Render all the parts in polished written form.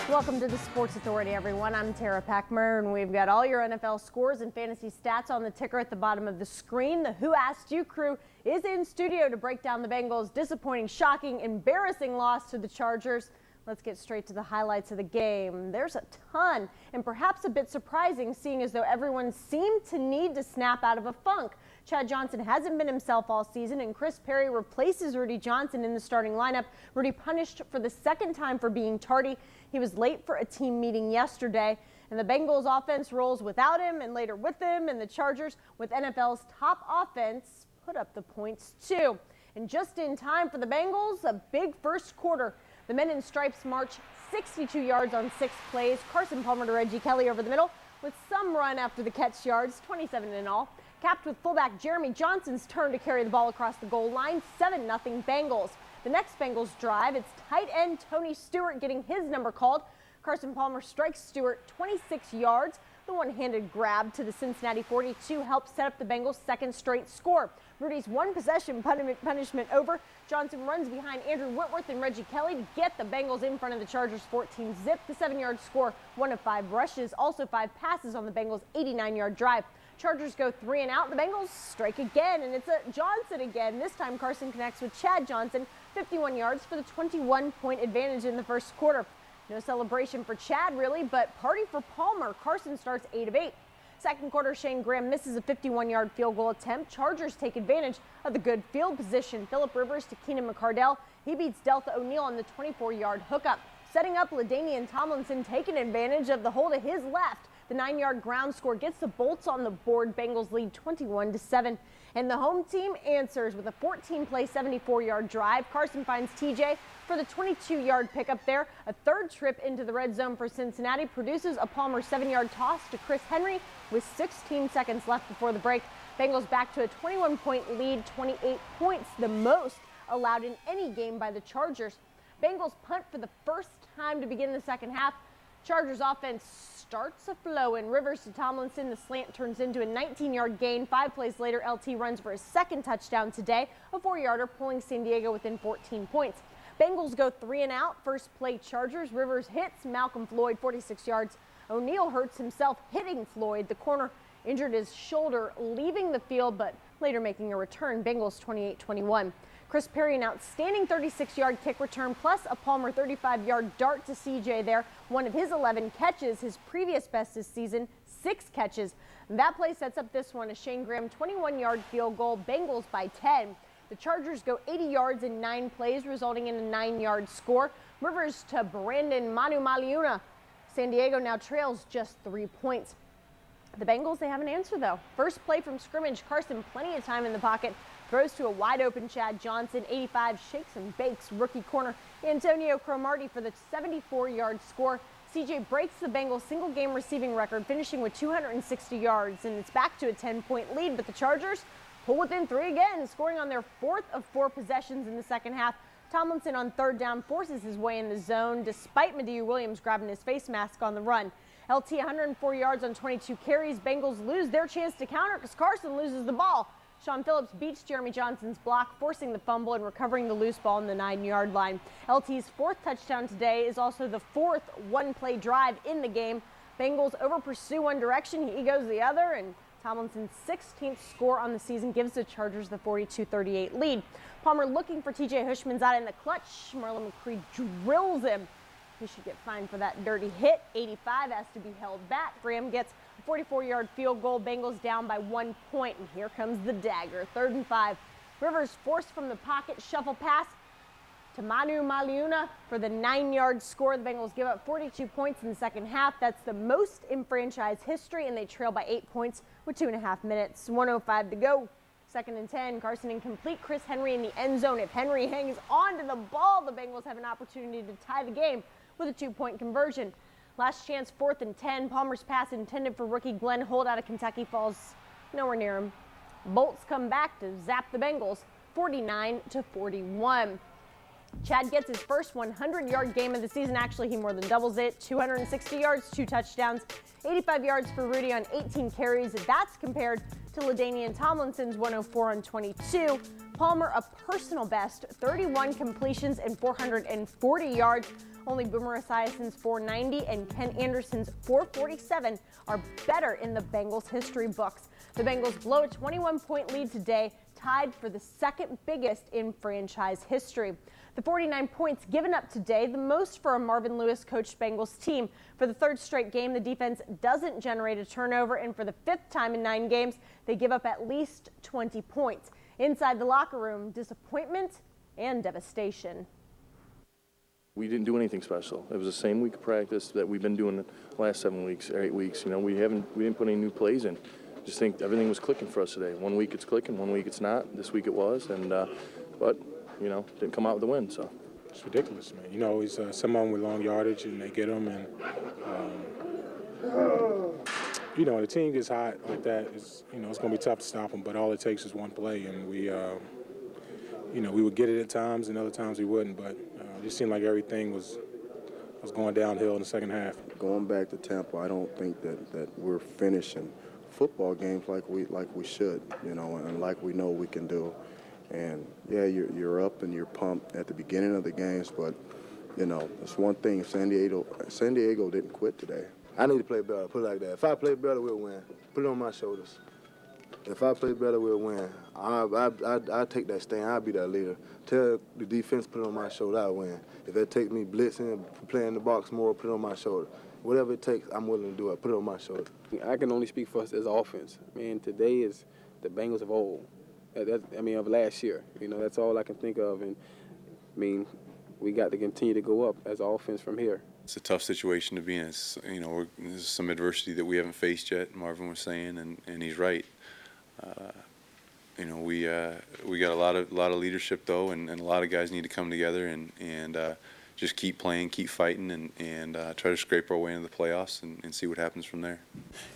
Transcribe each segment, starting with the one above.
Welcome to the Sports Authority, everyone. I'm Tara Packmer, and we've got all your NFL scores and fantasy stats on the ticker at the bottom of the screen. The Who Asked You crew is in studio to break down the Bengals' disappointing, shocking, embarrassing loss to the Chargers. Let's get straight to the highlights of the game. There's a ton, and perhaps a bit surprising, seeing as though everyone seemed to need to snap out of a funk. Chad Johnson hasn't been himself all season, and Chris Perry replaces Rudy Johnson in the starting lineup. Rudy punished for the second time for being tardy. He was late for a team meeting yesterday, and the Bengals offense rolls without him and later with him, and the Chargers, with NFL's top offense, put up the points too. And just in time for the Bengals, a big first quarter. The men in stripes march 62 yards on 6 plays. Carson Palmer to Reggie Kelly over the middle with some run after the catch yards, 27 in all. Capped with fullback Jeremy Johnson's turn to carry the ball across the goal line, 7-0 Bengals. The next Bengals drive, it's tight end Tony Stewart getting his number called. Carson Palmer strikes Stewart 26 yards. The one-handed grab to the Cincinnati 42 helps set up the Bengals' second straight score. Rudy's one-possession punishment over. Johnson runs behind Andrew Whitworth and Reggie Kelly to get the Bengals in front of the Chargers 14-zip. The 7-yard score, 1 of 5 rushes, also 5 passes on the Bengals' 89-yard drive. Chargers go 3 and out. The Bengals strike again, and it's a Johnson again. This time Carson connects with Chad Johnson, 51 yards for the 21-point advantage in the first quarter. No celebration for Chad, really, but party for Palmer. Carson starts 8 of 8. Second quarter, Shane Graham misses a 51-yard field goal attempt. Chargers take advantage of the good field position. Phillip Rivers to Keenan McCardell. He beats Delta O'Neal on the 24-yard hookup. Setting up, LaDainian Tomlinson taking advantage of the hole to his left. The 9-yard ground score gets the Bolts on the board. Bengals lead 21-7. And the home team answers with a 14-play, 74-yard drive. Carson finds TJ for the 22-yard pickup there. A third trip into the red zone for Cincinnati produces a Palmer 7-yard toss to Chris Henry with 16 seconds left before the break. Bengals back to a 21-point lead, 28 points, the most allowed in any game by the Chargers. Bengals punt for the first time to begin the second half. Chargers offense starts a-flowing. Rivers to Tomlinson. The slant turns into a 19-yard gain. 5 plays later, LT runs for his second touchdown today, a 4-yarder, pulling San Diego within 14 points. Bengals go 3 and out. First play Chargers. Rivers hits Malcolm Floyd 46 yards. O'Neal hurts himself hitting Floyd. The corner injured his shoulder, leaving the field, but later making a return. Bengals 28-21. Chris Perry, an outstanding 36-yard kick return, plus a Palmer 35-yard dart to CJ there. One of his 11 catches, his previous best this season, 6 catches. That play sets up this one, a Shane Graham 21-yard field goal, Bengals by 10. The Chargers go 80 yards in 9 plays, resulting in a 9-yard score. Rivers to Brandon Manu Maliuna. San Diego now trails just 3 points. The Bengals, they have an answer, though. First play from scrimmage, Carson plenty of time in the pocket. Throws to a wide-open Chad Johnson, 85, shakes and bakes rookie corner Antonio Cromartie for the 74-yard score. CJ breaks the Bengals' single-game receiving record, finishing with 260 yards, and it's back to a 10-point lead. But the Chargers pull within 3 again, scoring on their 4th of 4 possessions in the second half. Tomlinson on 3rd down forces his way in the zone, despite Madieu Williams grabbing his face mask on the run. LT 104 yards on 22 carries. Bengals lose their chance to counter because Carson loses the ball. Sean Phillips beats Jeremy Johnson's block, forcing the fumble and recovering the loose ball on the 9-yard line. LT's 4th touchdown today is also the 4th one-play drive in the game. Bengals over-pursue one direction, he goes the other, and Tomlinson's 16th score on the season gives the Chargers the 42-38 lead. Palmer looking for TJ Hushmanzada in the clutch. Marlon McCree drills him. He should get fined for that dirty hit. 85 has to be held back. Graham gets a 44-yard field goal. Bengals down by 1 point. And here comes the dagger. 3rd and 5. Rivers forced from the pocket. Shuffle pass to Manu Maliuna for the 9-yard score. The Bengals give up 42 points in the second half. That's the most in franchise history, and they trail by 8 points with 2.5 minutes. 1:05 to go. 2nd and 10. Carson incomplete. Chris Henry in the end zone. If Henry hangs on to the ball, the Bengals have an opportunity to tie the game with a 2-point conversion. Last chance, 4th and 10. Palmer's pass intended for rookie Glenn Holt out of Kentucky falls nowhere near him. Bolts come back to zap the Bengals 49-41. Chad gets his first 100-yard game of the season. Actually, he more than doubles it. 260 yards, 2 touchdowns, 85 yards for Rudy on 18 carries. That's compared to LaDainian Tomlinson's 104 on 22. Palmer, a personal best, 31 completions and 440 yards. Only Boomer Esiason's 490 and Ken Anderson's 447 are better in the Bengals history books. The Bengals blow a 21-point lead today, tied for the second biggest in franchise history. The 49 points given up today, the most for a Marvin Lewis-coached Bengals team. For the third straight game, the defense doesn't generate a turnover, and for the fifth time in 9 games, they give up at least 20 points. Inside the locker room, disappointment and devastation. We didn't do anything special. It was the same week of practice that we've been doing the last 7 weeks or 8 weeks. You know, we didn't put any new plays in. Just think everything was clicking for us today. 1 week it's clicking, 1 week it's not. This week it was, and but you know, didn't come out with the win. So it's ridiculous, man. You know, it's some of them with long yardage and they get them, and you know, the team gets hot like that. It's, you know, it's going to be tough to stop them. But all it takes is one play, and we, you know, we would get it at times, and other times we wouldn't. But it just seemed like everything was going downhill in the second half. Going back to Tampa, I don't think that we're finishing football games like we should, you know, and like we know we can do. And yeah, you're up and you're pumped at the beginning of the games, but you know, it's one thing. San Diego didn't quit today. I need to play better. Put it like that. If I play better, we'll win. Put it on my shoulders. If I play better, we'll win. I take that stand. I'll be that leader. Tell the defense, put it on my shoulder, I'll win. If it takes me blitzing, playing the box more, put it on my shoulder. Whatever it takes, I'm willing to do it. Put it on my shoulder. I can only speak for us as offense. Man, today is the Bengals of old. Of last year. You know, that's all I can think of. And, I mean, we got to continue to go up as offense from here. It's a tough situation to be in. It's, you know, there's some adversity that we haven't faced yet, Marvin was saying, and he's right. You know, we got a lot of leadership, though, and a lot of guys need to come together and just keep playing, keep fighting, and try to scrape our way into the playoffs and see what happens from there.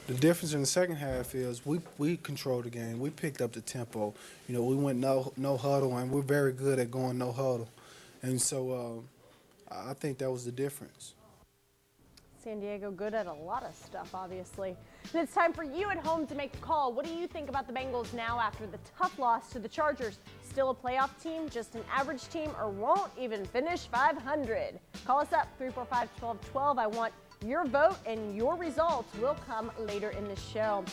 The difference in the second half is we controlled the game. We picked up the tempo. You know, we went no huddle, and we're very good at going no huddle. And so I think that was the difference. San Diego good at a lot of stuff, obviously. And it's time for you at home to make the call. What do you think about the Bengals now after the tough loss to the Chargers? Still a playoff team, just an average team, or won't even finish 500? Call us up, 345-1212. I want your vote, and your results will come later in the show.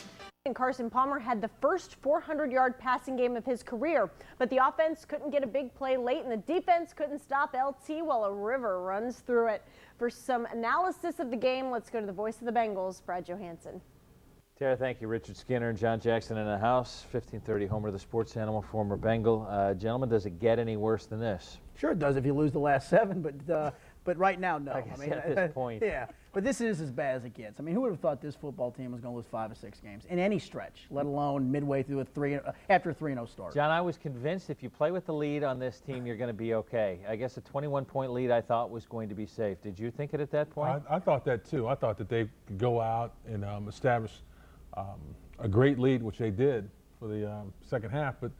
And Carson Palmer had the first 400-yard passing game of his career, but the offense couldn't get a big play late, and the defense couldn't stop LT while a river runs through it. For some analysis of the game, let's go to the voice of the Bengals, Brad Johansson. Tara, thank you. Richard Skinner and John Jackson in the house. 1530 Homer, the sports animal, former Bengal. Gentlemen, does it get any worse than this? Sure it does if you lose the last 7, but right now, no. I mean, at this point. Yeah, but this is as bad as it gets. I mean, who would have thought this football team was going to lose 5 or 6 games in any stretch, let alone midway through after a 3-0 start? John, I was convinced if you play with the lead on this team, you're going to be okay. I guess a 21-point lead I thought was going to be safe. Did you think it at that point? I thought that too. I thought that they could go out and establish a great lead, which they did for the second half, but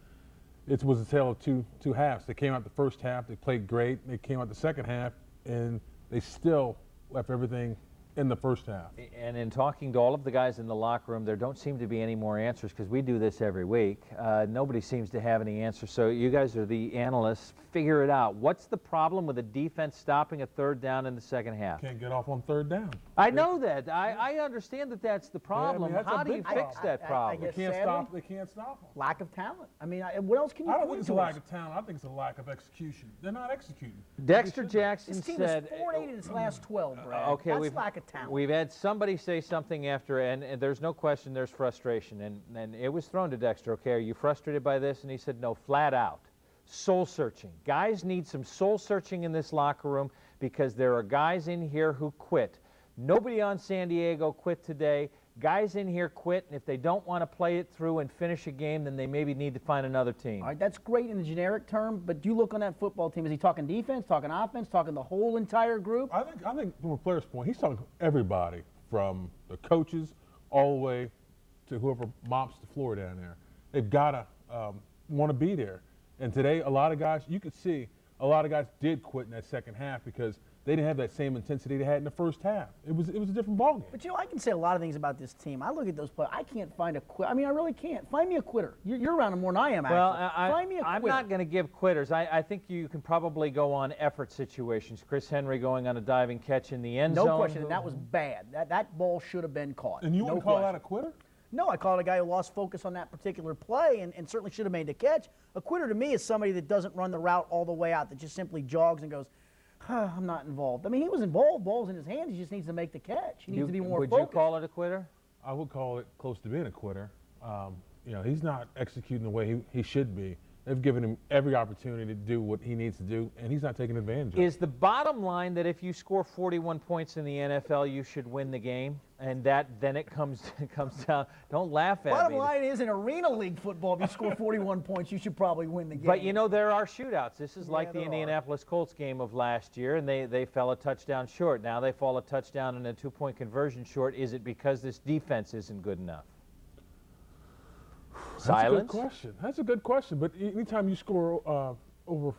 it was a tale of two halves. They came out the first half, they played great. They came out the second half, and they still left everything in the first half. And in talking to all of the guys in the locker room, there don't seem to be any more answers because we do this every week. Nobody seems to have any answers. So you guys are the analysts. Figure it out. What's the problem with the defense stopping a third down in the second half? Can't get off on third down. I know that. I understand that that's the problem. Yeah, I mean, that's how do you fix that problem? They can't stop them. Lack of talent. I mean, what else can you I point don't think it's to a lack of talent. I think it's a lack of execution. They're not executing. Dexter Jackson This team said. is 4-8 in its last 12, Brad. Okay, that's lack of talent. We've had somebody say something after, and there's no question there's frustration, and it was thrown to Dexter. Okay, are you frustrated by this? And he said, no, flat out. Soul searching. Guys need some soul searching in this locker room because there are guys in here who quit. Nobody on San Diego quit today. Guys in here quit, and if they don't want to play it through and finish a game, then they maybe need to find another team. All right, that's great in the generic term, but you look on that football team. Is he talking defense, talking offense, talking the whole entire group? I think from a player's point, he's talking to everybody, from the coaches all the way to whoever mops the floor down there. They've got to want to be there. And today, a lot of guys, you could see, a lot of guys did quit in that second half because they didn't have that same intensity they had in the first half. It was a different ballgame. But I can say a lot of things about this team. I look at those players. I can't find a quitter. I mean, I really can't. Find me a quitter. You're around them more than I am, actually. Well, Find me a quitter. I'm not going to give quitters. I think you can probably go on effort situations. Chris Henry going on a diving catch in the end zone. No question, and that was bad. That ball should have been caught. And you wouldn't call that a quitter? No, I call it a guy who lost focus on that particular play and certainly should have made the catch. A quitter to me is somebody that doesn't run the route all the way out, that just simply jogs and goes, I'm not involved. I mean, he was involved. Ball's in his hands. He just needs to make the catch. He needs to be more focused. Would you call it a quitter? I would call it close to being a quitter. He's not executing the way he should be. They've given him every opportunity to do what he needs to do, and he's not taking advantage of it. Is the bottom line that if you score 41 points in the NFL, you should win the game? And then it comes down. Don't laugh at me. Bottom line is, in Arena League football, if you score 41 points, you should probably win the game. But, there are shootouts. This is like the Indianapolis Colts game of last year, and they fell a touchdown short. Now they fall a touchdown and a 2-point conversion short. Is it because this defense isn't good enough? Silence? That's a good question. But anytime you score over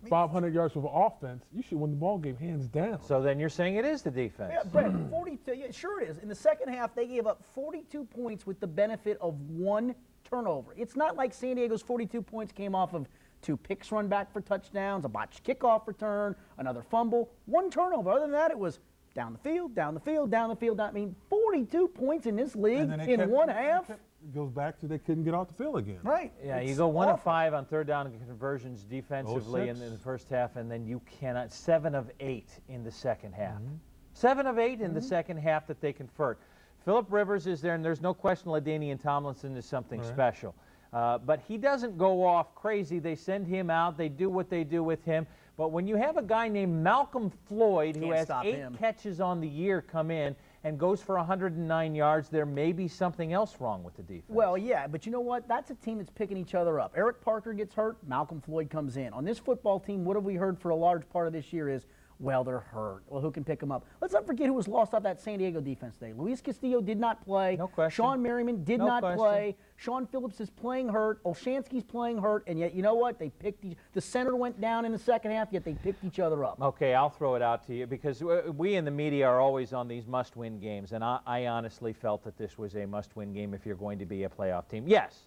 500 yards with offense, you should win the ball game hands down. So then you're saying it is the defense. Yeah, Brett, 42. Yeah, sure it is. In the second half, they gave up 42 points with the benefit of one turnover. It's not like San Diego's 42 points came off of 2 picks run back for touchdowns, a botched kickoff return, another fumble, one turnover. Other than that, it was down the field, down the field, down the field. I mean, 42 points in this league in one half. It goes back to they couldn't get off the field again. Right. Yeah, you go 1 of 5 on third down conversions defensively in the first half, and then you cannot. 7 of 8 in the second half. 7 of 8 in the second half that they convert. Phillip Rivers is there, and there's no question LaDainian Tomlinson is something special. But he doesn't go off crazy. They send him out. They do what they do with him. But when you have a guy named Malcolm Floyd who has 8 catches on the year come in and goes for 109 yards, there may be something else wrong with the defense. Well, yeah, but you know what? That's a team that's picking each other up. Eric Parker gets hurt, Malcolm Floyd comes in. On this football team, what have we heard for a large part of this year is, well, they're hurt. Well, who can pick them up? Let's not forget who was lost out that San Diego defense today. Luis Castillo did not play. No question. Sean Merriman did not play. Sean Phillips is playing hurt. Olshansky's playing hurt. And yet, you know what? They picked the center went down in the second half, yet they picked each other up. Okay, I'll throw it out to you because we in the media are always on these must-win games, and I honestly felt that this was a must-win game if you're going to be a playoff team. Yes,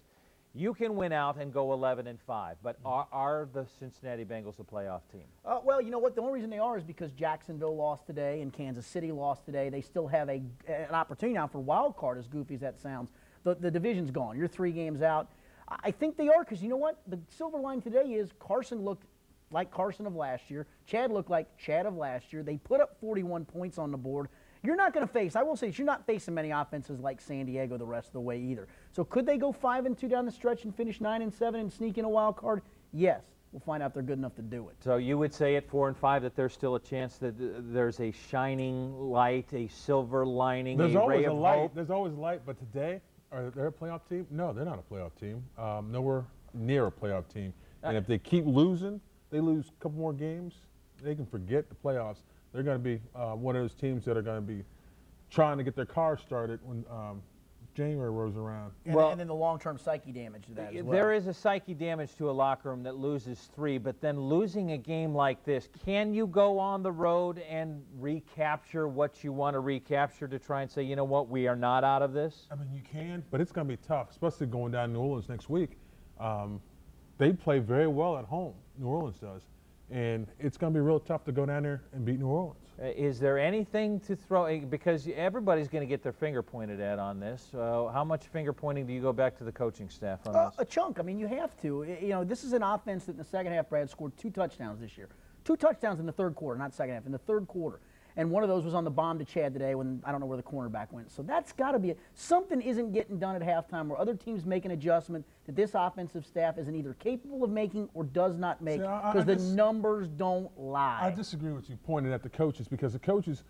you can win out and go 11-5, but are the Cincinnati Bengals a playoff team? Well, you know what? The only reason they are is because Jacksonville lost today and Kansas City lost today. They still have an opportunity now for wild card, as goofy as that sounds. The division's gone. You're 3 games out. I think they are because you know what? The silver line today is Carson looked like Carson of last year. Chad looked like Chad of last year. They put up 41 points on the board. You're not going to face, I will say, you're not facing many offenses like San Diego the rest of the way either. So could they go 5-2 down the stretch and finish 9-7 and sneak in a wild card? Yes. We'll find out if they're good enough to do it. So you would say at 4-5 that there's still a chance that there's a shining light, a silver lining, There's a always ray a of light. hope? There's always light, but today, are they a playoff team? No, they're not a playoff team. Nowhere near a playoff team. And if they keep losing, they lose a couple more games, they can forget the playoffs. They're going to be one of those teams that are going to be trying to get their car started when January rolls around. And then the long-term psyche damage to that as well. There is a psyche damage to a locker room that loses 3, but then losing a game like this, can you go on the road and recapture what you want to recapture to try and say, you know what, we are not out of this? I mean, you can, but it's going to be tough, especially going down to New Orleans next week. They play very well at home, New Orleans does, and it's going to be real tough to go down there and beat New Orleans. Is there anything to throw, because everybody's going to get their finger pointed at on this. How much finger pointing do you go back to the coaching staff on this? A chunk. I mean, you have to. You know, this is an offense that in the second half, Brad, scored 2 touchdowns this year. 2 touchdowns in the third quarter, not second half, in the third quarter. And one of those was on the bomb to Chad today when I don't know where the cornerback went. So that's got to be it. Something isn't getting done at halftime where other teams make an adjustment that this offensive staff isn't either capable of making or does not make because the numbers don't lie. I disagree with you pointing at the coaches because the coaches,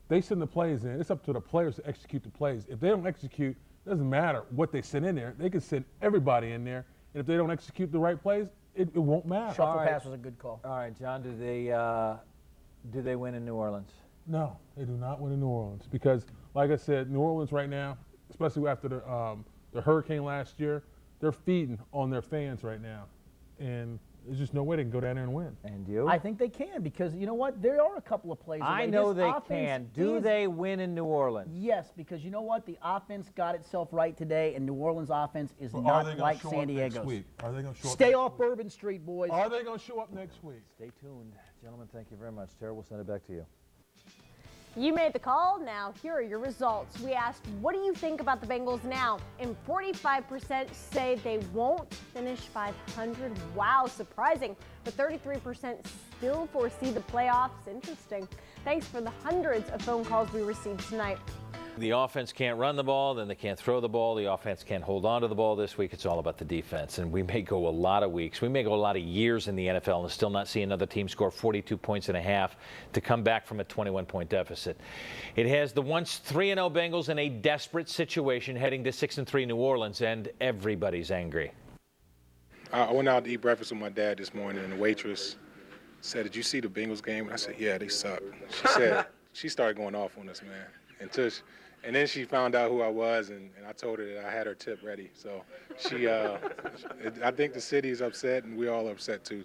they send the plays in. It's up to the players to execute the plays. If they don't execute, it doesn't matter what they send in there. They can send everybody in there. And if they don't execute the right plays, it won't matter. Shuffle pass was a good call. All right, John, do they win in New Orleans? No, they do not win in New Orleans because, like I said, New Orleans right now, especially after the hurricane last year, they're feeding on their fans right now. And there's just no way they can go down there and win. And you? I think they can because you know what? There are a couple of plays. I away. know This they offense can. Do is- they win in New Orleans? Yes, because you know what? The offense got itself right today, and New Orleans' offense is Well, not like San Diego's. Next week? Are they going to show up? Stay next off week? Bourbon Street, boys. Are they going to show up next week? Stay tuned. Gentlemen, thank you very much. Tara, we'll send it back to you. You made the call. Now, here are your results. We asked, what do you think about the Bengals now? And 45% say they won't finish 500. Wow, surprising. But 33% still foresee the playoffs. Interesting. Thanks for the hundreds of phone calls we received tonight. The offense can't run the ball, then they can't throw the ball. The offense can't hold on to the ball this week. It's all about the defense. And we may go a lot of weeks. We may go a lot of years in the NFL and still not see another team score 42 points and a half to come back from a 21-point deficit. It has the once 3-0 Bengals in a desperate situation heading to 6-3 New Orleans, and everybody's angry. I went out to eat breakfast with my dad this morning, and the waitress said, "Did you see the Bengals game?" And I said, "Yeah, they suck." She said, she started going off on us, man. And then she found out who I was, and I told her that I had her tip ready. So I think the city is upset, and we're all upset too.